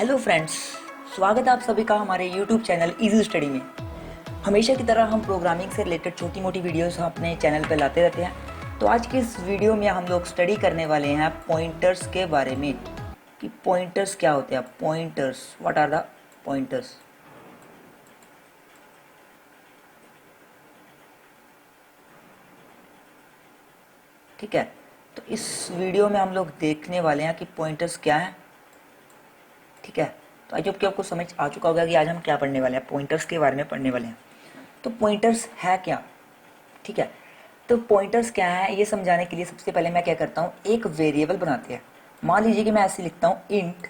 Hello friends, स्वागत है आप सभी का हमारे YouTube चैनल इजी स्टडी में। हमेशा की तरह हम प्रोग्रामिंग से रिलेटेड छोटी मोटी वीडियोस अपने चैनल पर लाते रहते हैं। तो आज की इस वीडियो में हम लोग स्टडी करने वाले हैं पॉइंटर्स के बारे में कि पॉइंटर्स क्या होते हैं। Pointers, what are the pointers. ठीक है, तो इस वीडियो में हम लोग देखने वाले हैं कि पॉइंटर्स क्या हैं। ठीक है, तो आई होप कि आपको समझ आ चुका होगा कि आज हम क्या पढ़ने वाले हैं, पॉइंटर्स के बारे में पढ़ने वाले हैं। तो पॉइंटर्स है क्या। ठीक है, तो पॉइंटर्स क्या है ये समझाने के लिए सबसे पहले मैं क्या करता हूँ, एक वेरिएबल बनाते हैं। मान लीजिए कि मैं ऐसे लिखता हूँ इंट।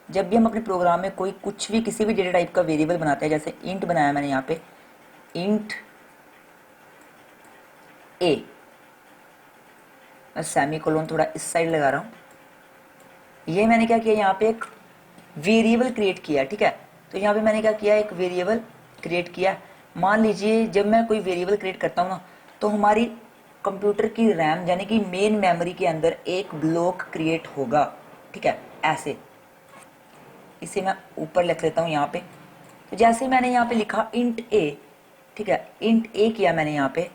जब भी हम अपने प्रोग्राम में कोई कुछ भी किसी भी डेटा टाइप का वेरिएबल बनाते हैं, जैसे इंट बनाया मैंने यहाँ पे इंट ए, मैं सेमीकोलन थोड़ा इस साइड लगा रहा हूँ। ये मैंने क्या किया, यहाँ पे एक वेरिएबल क्रिएट किया। ठीक है, तो यहाँ पे मैंने क्या किया, एक वेरिएबल क्रिएट किया। मान लीजिए जब मैं कोई वेरिएबल क्रिएट करता हूँ ना, तो हमारी कंप्यूटर की रैम यानी कि मेन मेमोरी के अंदर एक ब्लॉक क्रिएट होगा। ठीक है, ऐसे इसे मैं ऊपर लिख लेता हूँ यहाँ पे। तो जैसे मैंने यहाँ पे लिखा इंट ए, ठीक है, इंट ए किया मैंने यहाँ पे,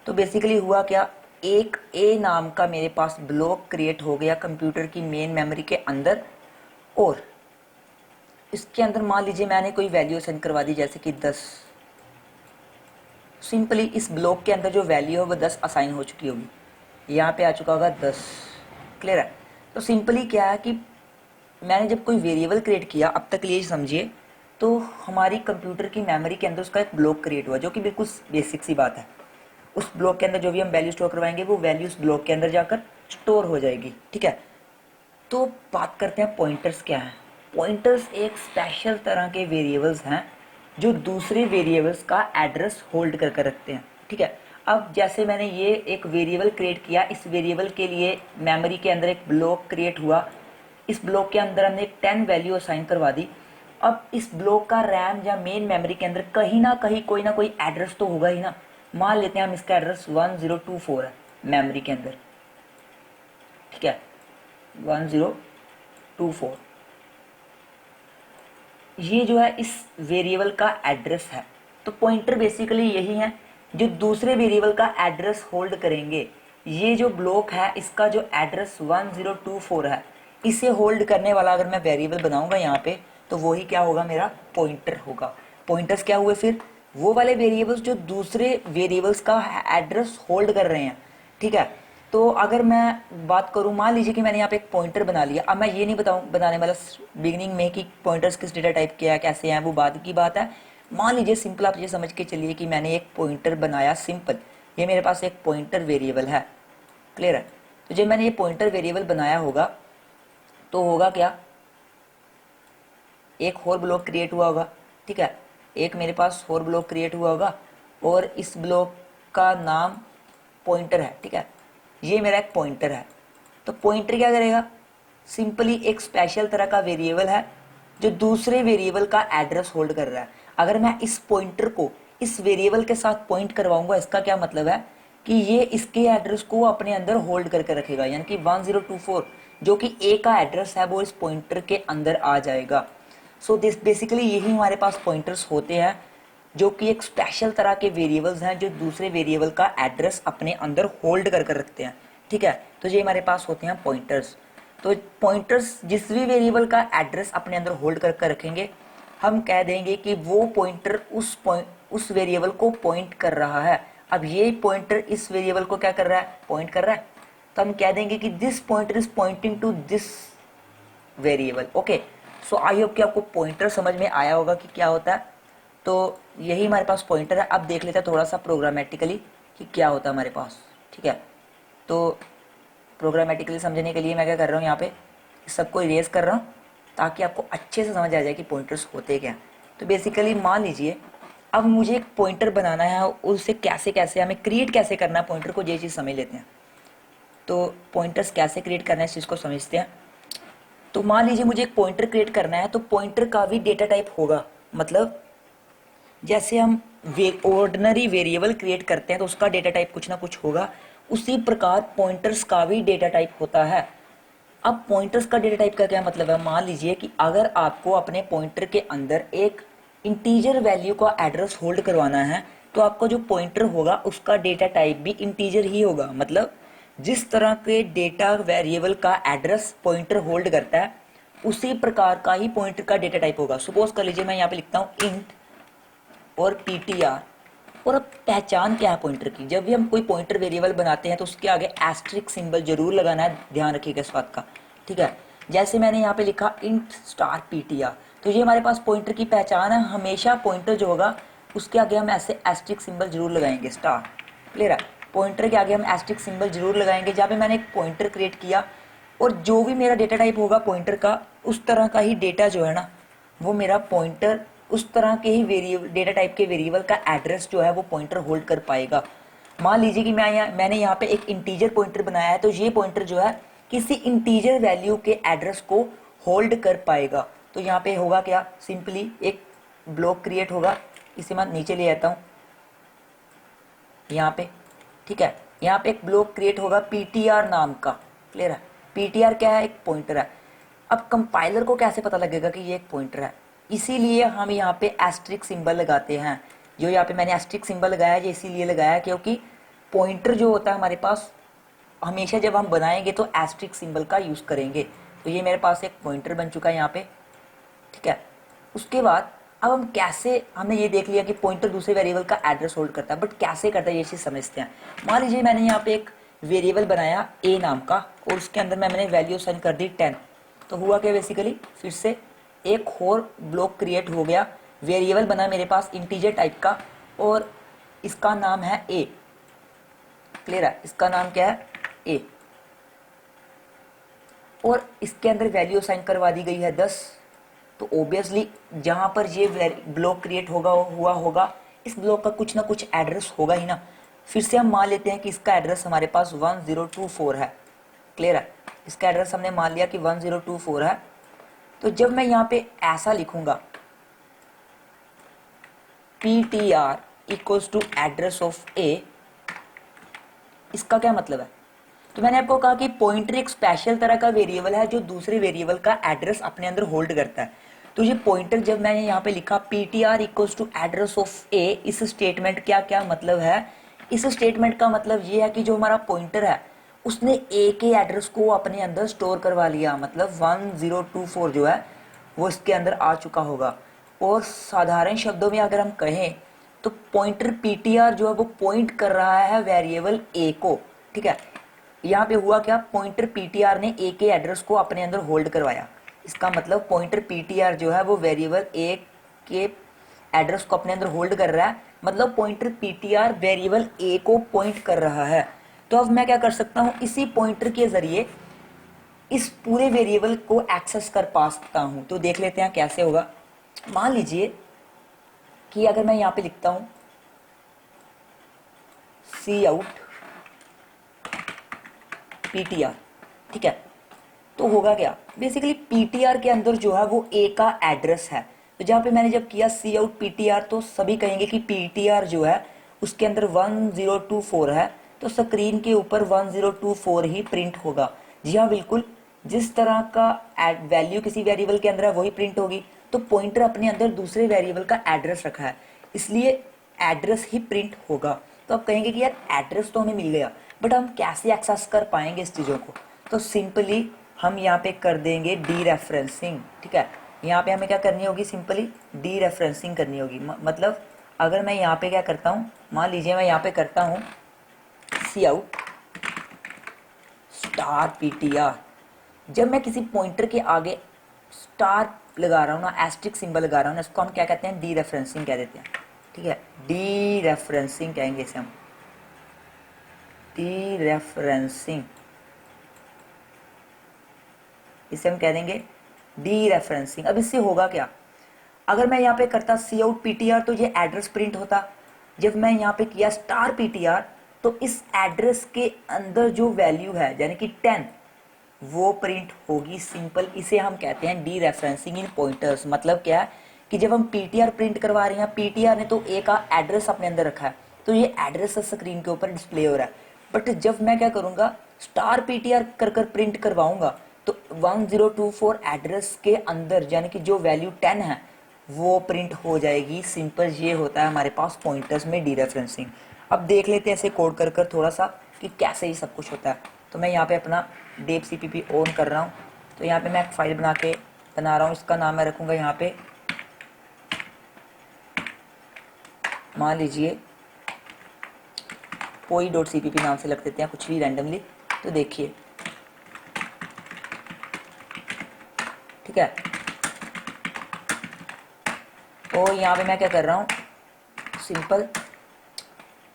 तो बेसिकली हुआ क्या, एक ए नाम का मेरे पास ब्लॉक क्रिएट हो गया कंप्यूटर की मेन मेमोरी के अंदर। और इसके अंदर मान लीजिए मैंने कोई वैल्यू सेंड करवा दी, जैसे कि 10। सिंपली इस ब्लॉक के अंदर जो वैल्यू है वो 10 असाइन हो चुकी होगी, यहाँ पे आ चुका होगा 10। क्लियर है। तो सिंपली क्या है कि मैंने जब कोई वेरिएबल क्रिएट किया, अब तक ये समझिए, तो हमारी कंप्यूटर की मेमोरी के अंदर उसका एक ब्लॉक क्रिएट हुआ, जो कि बिल्कुल बेसिक सी बात है। उस ब्लॉक के अंदर जो भी हम वैल्यू स्टोर करवाएंगे वो वैल्यू उस ब्लॉक के अंदर जाकर स्टोर हो जाएगी। ठीक है, तो बात करते हैं पॉइंटर्स क्या है। पॉइंटर्स एक स्पेशल तरह के वेरिएबल्स हैं जो दूसरे वेरिएबल्स का एड्रेस होल्ड करके रखते हैं। ठीक है, अब जैसे मैंने ये एक वेरिएबल क्रिएट किया, इस वेरिएबल के लिए मेमोरी के अंदर एक ब्लॉक क्रिएट हुआ। इस ब्लॉक के अंदर हमने एक 10 वैल्यू असाइन करवा दी। अब इस ब्लॉक का रैम या मेन मेमोरी के अंदर कहीं ना कहीं कोई ना कोई एड्रेस तो होगा ही ना। मान लेते हैं हम इसका एड्रेस 1024 है मेमोरी के अंदर। ठीक है, 1024 ये जो है इस वेरिएबल का एड्रेस है। तो पॉइंटर बेसिकली यही है जो दूसरे वेरिएबल का एड्रेस होल्ड करेंगे। ये जो ब्लॉक है इसका जो एड्रेस 1024 है, इसे होल्ड करने वाला अगर मैं वेरिएबल बनाऊंगा यहाँ पे, तो वही क्या होगा, मेरा पॉइंटर होगा। पॉइंटर्स क्या हुए फिर, वो वाले वेरिएबल्स जो दूसरे वेरिएबल्स का एड्रेस होल्ड कर रहे हैं। ठीक है, तो अगर मैं बात करूं, मान लीजिए कि मैंने यहाँ पे एक पॉइंटर बना लिया। अब मैं ये नहीं बनाने वाला बिगिनिंग में कि पॉइंटर्स किस डेटा टाइप के हैं, कैसे हैं, वो बाद की बात है। मान लीजिए सिंपल आप ये समझ के चलिए कि मैंने एक पॉइंटर बनाया सिंपल। ये मेरे पास एक पॉइंटर वेरिएबल है। क्लियर है। तो जब मैंने ये पॉइंटर वेरिएबल बनाया होगा तो होगा क्या, एक और ब्लॉक क्रिएट हुआ होगा। ठीक है, एक मेरे पास और ब्लॉक क्रिएट हुआ होगा और इस ब्लॉक का नाम पॉइंटर है। ठीक है, ये मेरा एक पॉइंटर है। तो पॉइंटर क्या करेगा, सिंपली एक स्पेशल तरह का वेरिएबल है जो दूसरे वेरिएबल का एड्रेस होल्ड कर रहा है। अगर मैं इस पॉइंटर को इस वेरिएबल के साथ पॉइंट करवाऊंगा, इसका क्या मतलब है कि ये इसके एड्रेस को अपने अंदर होल्ड करके रखेगा, यानी कि 1024 जो कि ए का एड्रेस है वो इस पॉइंटर के अंदर आ जाएगा। सो दिस बेसिकली यही हमारे पास पॉइंटर्स होते हैं, जो कि एक स्पेशल तरह के वेरिएबल्स हैं जो दूसरे वेरिएबल का एड्रेस अपने अंदर होल्ड कर रखते हैं। ठीक है, तो ये हमारे पास होते हैं पॉइंटर्स। तो पॉइंटर्स जिस भी वेरिएबल का एड्रेस अपने अंदर होल्ड कर रखेंगे, हम कह देंगे कि वो पॉइंटर उस वेरिएबल को पॉइंट कर रहा है। अब ये पॉइंटर इस वेरिएबल को क्या कर रहा है, पॉइंट कर रहा है। तो हम कह देंगे कि this pointer is pointing to this variable. Okay, so I hope कि आपको पॉइंटर समझ में आया होगा कि क्या होता है। तो यही हमारे पास पॉइंटर है। अब देख लेते हैं थोड़ा सा प्रोग्रामेटिकली कि क्या होता है हमारे पास। ठीक है, तो प्रोग्रामेटिकली समझने के लिए मैं क्या कर रहा हूँ, यहाँ पे सबको इरेज कर रहा हूँ ताकि आपको अच्छे से समझ आ जाए कि पॉइंटर्स होते क्या। तो बेसिकली मान लीजिए अब मुझे एक पॉइंटर बनाना है, उसे कैसे कैसे हमें क्रिएट कैसे करना है पॉइंटर को, ये चीज़ समझ लेते हैं। तो पॉइंटर्स कैसे क्रिएट करना है इस चीज़ को समझते हैं। तो मान लीजिए मुझे एक पॉइंटर क्रिएट करना है, तो पॉइंटर का भी डेटा टाइप होगा। मतलब जैसे हम ऑर्डिनरी वेरिएबल क्रिएट करते हैं तो उसका डेटा टाइप कुछ ना कुछ होगा, उसी प्रकार पॉइंटर्स का भी डेटा टाइप होता है। अब पॉइंटर्स का डेटा टाइप का क्या मतलब है, मान लीजिए कि अगर आपको अपने पॉइंटर के अंदर एक इंटीजर वैल्यू का एड्रेस होल्ड करवाना है तो आपका जो पॉइंटर होगा उसका डेटा टाइप भी इंटीजर ही होगा। मतलब जिस तरह के डेटा वेरिएबल का एड्रेस पॉइंटर होल्ड करता है उसी प्रकार का ही पॉइंटर का डेटा टाइप होगा। सपोज कर लीजिए मैं यहाँ पे लिखता हूँ इंट और पीटीआर। और अब पहचान क्या है पॉइंटर की, जब भी हम कोई पॉइंटर वेरिएबल बनाते हैं तो उसके आगे एस्ट्रिक सिंबल जरूर लगाना है, ध्यान रखिएगा इस बात का, ठीक है। जैसे मैंने यहाँ पे लिखा इंट स्टार पीटीआर, तो ये हमारे पास पॉइंटर की पहचान है। हमेशा पॉइंटर जो होगा उसके आगे हम ऐसे एस्ट्रिक सिंबल जरूर लगाएंगे, स्टार, क्लियर है। पॉइंटर के आगे हम एस्ट्रिक सिंबल जरूर लगाएंगे। जहाँ पे मैंने एक पॉइंटर क्रिएट किया और जो भी मेरा डेटा टाइप होगा पॉइंटर का, उस तरह का ही डेटा जो है ना वो मेरा पॉइंटर, उस तरह के ही वेरिएबल डेटा टाइप के वेरिएबल का एड्रेस जो है वो पॉइंटर होल्ड कर पाएगा। मान लीजिए कि मैंने यहाँ पे एक इंटीजर पॉइंटर बनाया है, तो ये पॉइंटर जो है किसी इंटीजर वैल्यू के एड्रेस को होल्ड कर पाएगा। तो यहाँ पे होगा क्या, सिंपली एक ब्लॉक क्रिएट होगा, इसे मैं नीचे ले आता हूँ यहाँ पे, ठीक है। यहाँ पे एक ब्लॉक क्रिएट होगा पीटीआर नाम का, क्लियर है। पीटीआर क्या है, एक पॉइंटर है। अब कंपाइलर को कैसे पता लगेगा कि ये एक पॉइंटर है, इसीलिए हम यहाँ पे एस्ट्रिक सिंबल लगाते हैं। जो यहाँ पे मैंने एस्ट्रिक सिंबल लगाया है ये इसीलिए लगाया क्योंकि पॉइंटर जो होता है हमारे पास हमेशा जब हम बनाएंगे तो एस्ट्रिक सिंबल का यूज करेंगे। तो ये मेरे पास एक पॉइंटर बन चुका है यहाँ पे, ठीक है। उसके बाद अब हम कैसे, हमने ये देख लिया कि पॉइंटर दूसरे वेरिएबल का एड्रेस होल्ड करता है, बट कैसे करता है ये चीज समझते हैं। मान लीजिए मैंने यहाँ पे एक वेरिएबल बनाया ए नाम का और उसके अंदर मैंने वैल्यू साइन कर दी 10। तो हुआ क्या, बेसिकली फिर से एक और ब्लॉक क्रिएट हो गया, वेरिएबल बना मेरे पास इंटीजर टाइप का और इसका नाम है ए, क्लियर है। इसका नाम क्या है, ए, और इसके अंदर वैल्यू साइन करवा दी गई है 10। तो ऑब्वियसली जहां पर ये ब्लॉक क्रिएट हुआ होगा इस ब्लॉक का कुछ ना कुछ एड्रेस होगा ही ना। फिर से हम मान लेते हैं कि इसका एड्रेस हमारे पास 1024 है, क्लियर है। इसका एड्रेस हमने मान लिया कि 1024 है। तो जब मैं यहाँ पे ऐसा लिखूंगा ptr equals to address of a, इसका क्या मतलब है। तो मैंने आपको कहा कि पॉइंटर एक स्पेशल तरह का वेरिएबल है जो दूसरे वेरिएबल का एड्रेस अपने अंदर होल्ड करता है। तो ये पॉइंटर जब मैंने यहाँ पे लिखा ptr equals to address of a, इस स्टेटमेंट क्या क्या मतलब है, इस स्टेटमेंट का मतलब ये है कि जो हमारा पॉइंटर है उसने ए के एड्रेस को अपने अंदर स्टोर करवा लिया, मतलब 1024 जो है वो इसके अंदर आ चुका होगा। और साधारण शब्दों में अगर हम कहें तो पॉइंटर ptr जो है वो पॉइंट कर रहा है वेरिएबल ए को, ठीक है। यहाँ पे हुआ क्या, पॉइंटर ptr ने ए के एड्रेस को अपने अंदर होल्ड करवाया। इसका मतलब पॉइंटर ptr जो है वो वेरिएबल ए के एड्रेस को अपने अंदर होल्ड कर रहा है, मतलब पॉइंटर ptr वेरिएबल ए को पॉइंट कर रहा है। तो अब मैं क्या कर सकता हूँ, इसी पॉइंटर के जरिए इस पूरे वेरिएबल को एक्सेस कर पा सकता हूँ। तो देख लेते हैं कैसे होगा। मान लीजिए कि अगर मैं यहाँ पे लिखता हूँ सी आउट ptr, ठीक है। तो होगा क्या, बेसिकली ptr के अंदर जो है वो a का एड्रेस है। तो जहाँ पे मैंने जब किया सी आउट ptr तो सभी कहेंगे कि ptr जो है उसके अंदर 1024 है, तो स्क्रीन के ऊपर 1024 ही प्रिंट होगा। जी हाँ बिल्कुल, जिस तरह का वैल्यू किसी वेरिएबल के अंदर है वही प्रिंट होगी। तो पॉइंटर अपने अंदर दूसरे वेरिएबल का एड्रेस रखा है इसलिए एड्रेस ही प्रिंट होगा। तो आप कहेंगे कि यार एड्रेस तो हमें मिल गया बट हम कैसे एक्सेस कर पाएंगे इस चीज़ों को। तो सिंपली हम यहाँ पे कर देंगे डी रेफरेंसिंग, ठीक है। यहाँ पे हमें क्या करनी होगी, सिंपली डी रेफरेंसिंग करनी होगी। मतलब अगर मैं यहाँ पे क्या करता हूँ, मान लीजिए मैं यहाँ पे करता हूँ सी आउट स्टार ptr, जब मैं किसी पॉइंटर के आगे स्टार लगा रहा हूँ ना, एस्ट्रिक सिंबल लगा रहा हूँ ना, इसको हम क्या कहते हैं, डी रेफरेंसिंग कह देते हैं, ठीक है। डी रेफरेंसिंग कहेंगे इसे हम, डी रेफरेंसिंग, इसे हम कह देंगे डी रेफरेंसिंग। अब इससे होगा क्या, अगर मैं यहाँ पे करता सी आउट ptr तो ये एड्रेस प्रिंट होता। जब मैं यहाँ पे किया स्टार ptr तो इस एड्रेस के अंदर जो वैल्यू है यानी कि 10 वो प्रिंट होगी। सिंपल, इसे हम कहते हैं डी रेफरेंसिंग इन पॉइंटर्स। मतलब क्या है कि जब हम ptr प्रिंट करवा रहे हैं, ptr ने तो ए का एड्रेस अपने अंदर रखा है तो ये एड्रेस स्क्रीन के ऊपर डिस्प्ले हो रहा है। बट जब मैं क्या करूंगा, स्टार ptr कर प्रिंट करवाऊंगा तो 1024 एड्रेस के अंदर यानी कि जो वैल्यू 10 है वो प्रिंट हो जाएगी। सिंपल ये होता है हमारे पास पॉइंटर्स में डीरेफरेंसिंग। अब देख लेते हैं ऐसे कोड कर कर थोड़ा सा कि कैसे ये सब कुछ होता है। तो मैं यहाँ पे अपना डेप CPP ऑन कर रहा हूँ। तो यहाँ पे मैं एक फाइल बना रहा हूँ, इसका नाम मैं रखूँगा यहाँ पे, मान लीजिए poi.cpp नाम से रख देते हैं कुछ भी रैंडमली। तो देखिए ठीक है। और यहाँ पे मैं क्या कर रहा हूँ, सिंपल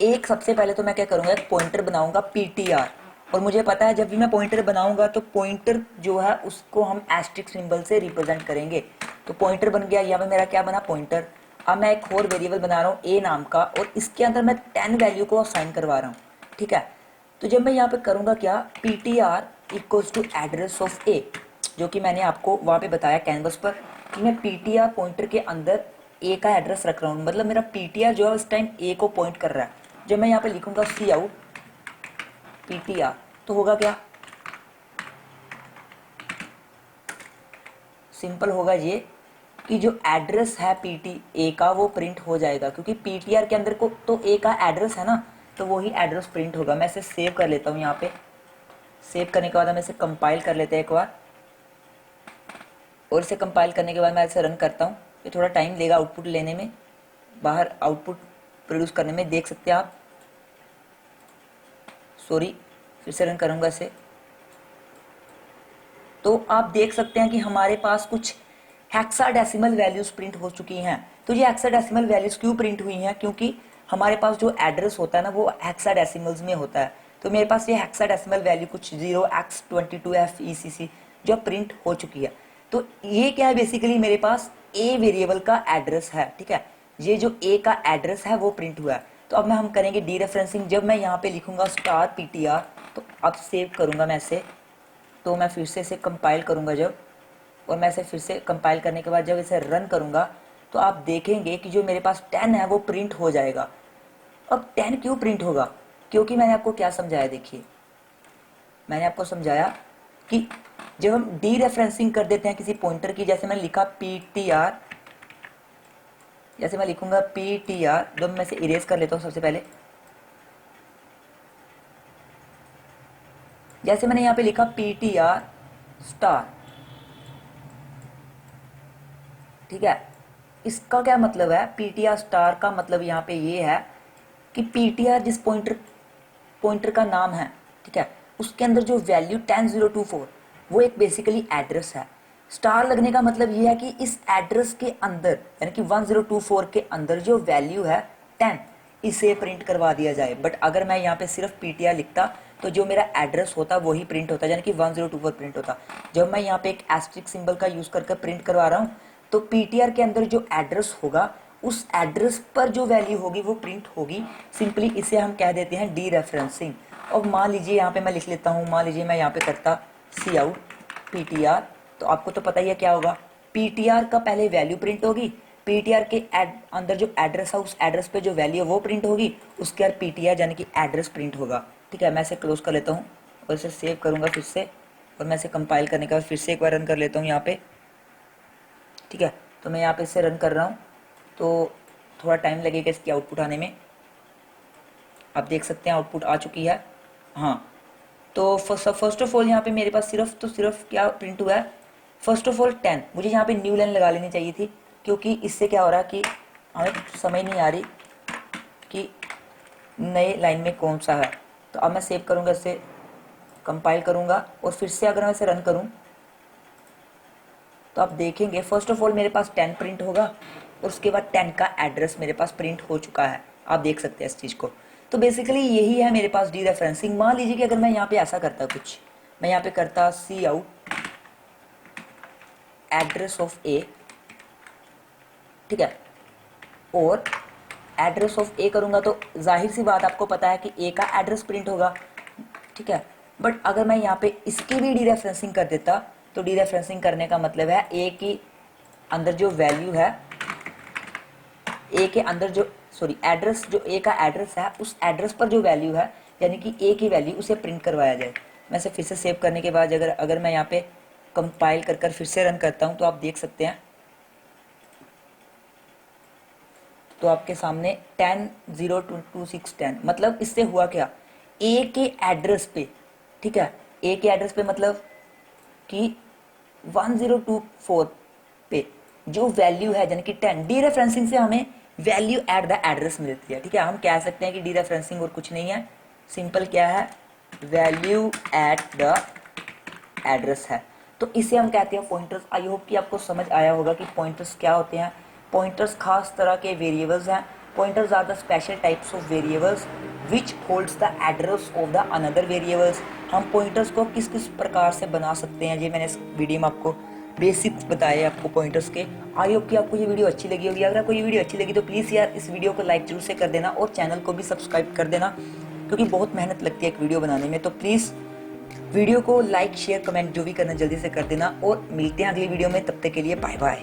एक सबसे पहले तो मैं क्या करूँगा, एक पॉइंटर बनाऊँगा PTR। और मुझे पता है जब भी मैं पॉइंटर बनाऊँगा तो पॉइंटर जो है उसको हम एस्ट्रिक सिंबल से रिप्रेजेंट करेंगे। तो पॉइंटर बन गया, यहाँ पे मेरा क्या बना, पॉइंटर। अब मैं एक और वेरिएबल बना रहा हूँ A नाम का, और इसके अंदर मैं 10 वैल्यू को असाइन करवा रहा हूँ। ठीक है। तो जब मैं यहाँ पे करूँगा क्या, PTR equals to address of A, जो कि मैंने आपको वहाँ पे बताया कैनवस पर कि मैं PTR पॉइंटर के अंदर A का एड्रेस रख रहा हूँ। मतलब मेरा PTR जो है उस टाइम A को पॉइंट कर रहा है। जब मैं यहाँ पे लिखूंगा cout PTR तो होगा क्या, सिंपल होगा ये कि जो एड्रेस है PTA का वो प्रिंट हो जाएगा, क्योंकि PTR के अंदर को तो A का एड्रेस है ना, तो वही एड्रेस प्रिंट होगा। मैं इसे सेव कर लेता हूँ। यहाँ पे सेव करने के बाद हम इसे कंपाइल कर लेते हैं एक बार, और इसे कंपाइल करने के बाद मैं इसे रन करता हूँ। ये थोड़ा टाइम लेगा आउटपुट लेने में, बाहर आउटपुट प्रोड्यूस करने में, देख सकते हैं आप। सॉरी, फिर से रन करूँगा इसे। तो आप देख सकते हैं कि हमारे पास कुछ हेक्साडेसिमल वैल्यूज प्रिंट हो चुकी हैं। तो ये हेक्साडेसिमल वैल्यूज क्यों प्रिंट हुई हैं, क्योंकि हमारे पास जो एड्रेस होता है ना वो हेक्साडेसिमल्स में होता है। तो मेरे पास ये हेक्साडेसिमल वैल्यू कुछ 0x22FECC जो प्रिंट हो चुकी है। तो ये क्या है, बेसिकली मेरे पास A वेरिएबल का एड्रेस है। ठीक है, ये जो A का एड्रेस है वो प्रिंट हुआ है। तो अब हम करेंगे डीरेफरेंसिंग। जब मैं यहाँ पे लिखूंगा $PTR, तो अब सेव करूंगा मैं इसे। तो मैं फिर से इसे कंपाइल करूंगा जब, और मैं इसे फिर से कंपाइल करने के बाद जब इसे रन करूंगा तो आप देखेंगे कि जो मेरे पास 10 है वो प्रिंट हो जाएगा। अब 10 क्यों प्रिंट होगा, क्योंकि मैंने आपको क्या समझाया, देखिए मैंने आपको समझाया कि जब हम डीरेफरेंसिंग कर देते हैं किसी पॉइंटर की, जैसे मैंने लिखा PTR, जैसे मैं लिखूंगा PTR, जब मैं इसे इरेज कर लेता हूँ सबसे पहले, जैसे मैंने यहाँ पे लिखा PTR स्टार। ठीक है, इसका क्या मतलब है, PTR स्टार का मतलब यहाँ पे ये है कि PTR जिस पॉइंटर का नाम है, ठीक है, उसके अंदर जो वैल्यू 10024 वो एक बेसिकली एड्रेस है। स्टार लगने का मतलब ये है कि इस एड्रेस के अंदर यानी कि 1024 के अंदर जो वैल्यू है 10, इसे प्रिंट करवा दिया जाए। बट अगर मैं यहाँ पे सिर्फ PTR लिखता तो जो मेरा एड्रेस होता वही प्रिंट होता, यानी कि 1024 प्रिंट होता। जब मैं यहाँ पे एक एस्ट्रिक सिंबल का यूज करके प्रिंट करवा रहा हूँ तो PTR के अंदर जो एड्रेस होगा उस एड्रेस पर जो वैल्यू होगी वो प्रिंट होगी। सिंपली इसे हम कह देते हैं डीरेफरेंसिंग। और मान लीजिए यहाँ पे मैं लिख लेता हूँ, मान लीजिए मैं यहाँ पे करता cout PTR, तो आपको तो पता ही है क्या होगा, PTR का पहले वैल्यू प्रिंट होगी, PTR के अंदर जो एड्रेस है उस एड्रेस पे जो वैल्यू है वो प्रिंट होगी, उसके बाद PTR यानी कि एड्रेस प्रिंट होगा। ठीक है, मैं इसे क्लोज कर लेता हूँ और इसे सेव करूँगा फिर से, और मैं इसे कंपाइल करने के बाद फिर से एक बार रन कर लेता हूँ यहाँ पे। ठीक है, तो मैं यहाँ पे इसे रन कर रहा हूँ, तो थोड़ा टाइम लगेगा इसकी आउटपुट आने में। आप देख सकते हैं आउटपुट आ चुकी है। हाँ, तो फर्स्ट ऑफ ऑल यहाँ पे मेरे पास सिर्फ क्या प्रिंट हुआ है, फर्स्ट ऑफ ऑल 10। मुझे यहाँ पे न्यू लाइन लगा लेनी चाहिए थी, क्योंकि इससे क्या हो रहा है कि हमें समझ नहीं आ रही कि नए लाइन में कौन सा है। तो अब मैं सेव करूँगा, इसे कंपाइल करूँगा, और फिर से अगर मैं इसे रन करूँ तो आप देखेंगे फर्स्ट ऑफ ऑल मेरे पास 10 प्रिंट होगा, और उसके बाद 10 का एड्रेस मेरे पास प्रिंट हो चुका है। आप देख सकते हैं इस चीज़ को। तो बेसिकली यही है मेरे पास डीरेफरेंसिंग। मान लीजिए कि अगर मैं यहाँ पे ऐसा करता कुछ, मैं यहाँ पे करता cout एड्रेस ऑफ A, ठीक है, और एड्रेस ऑफ A करूँगा तो जाहिर सी बात आपको पता है कि A का एड्रेस प्रिंट होगा। ठीक है, बट अगर मैं यहाँ पे इसकी भी डीरेफरेंसिंग कर देता, तो डीरेफरेंसिंग करने का मतलब है A की अंदर जो वैल्यू है, A के अंदर जो एड्रेस, जो A का एड्रेस है उस एड्रेस पर जो वैल्यू है यानी कि A की वैल्यू उसे प्रिंट करवाया जाए। मैं इसे फिर से सेव करने के बाद अगर मैं यहाँ पे कंपाइल कर फिर से रन करता हूं तो आप देख सकते हैं, तो आपके सामने 10.0.2610 मतलब इससे हुआ क्या, ए के एड्रेस पे, ठीक है, ए के एड्रेस पे मतलब कि 1024 पे जो वैल्यू है यानी कि 10, डी रेफरेंसिंग से हमें वैल्यू एट द एड्रेस मिलती है, ठीक है। हम कह सकते हैं कि डी रेफरेंसिंग और कुछ नहीं है, सिंपल क्या है, वैल्यू एट द एड्रेस है। तो इसे हम कहते हैं पॉइंटर्स। आई होप कि आपको समझ आया होगा कि पॉइंटर्स क्या होते हैं। पॉइंटर्स खास तरह के वेरिएबल्स हैं। Pointers are the special types of variables which holds the address of the another variables. हम पॉइंटर्स को किस किस प्रकार से बना सकते हैं, ये मैंने इस वीडियो में आपको बेसिक्स बताए आपको पॉइंटर्स के। आई होप कि आपको ये वीडियो अच्छी लगी होगी। अगर आपको ये वीडियो अच्छी लगी तो प्लीज़ यार इस वीडियो को लाइक जरूर से कर देना और चैनल को भी सब्सक्राइब कर देना, क्योंकि बहुत मेहनत लगती है एक वीडियो बनाने में। तो प्लीज़ वीडियो को लाइक शेयर कमेंट जो भी करना जल्दी से कर देना, और मिलते हैं अगली वीडियो में। तब तक के लिए बाय बाय।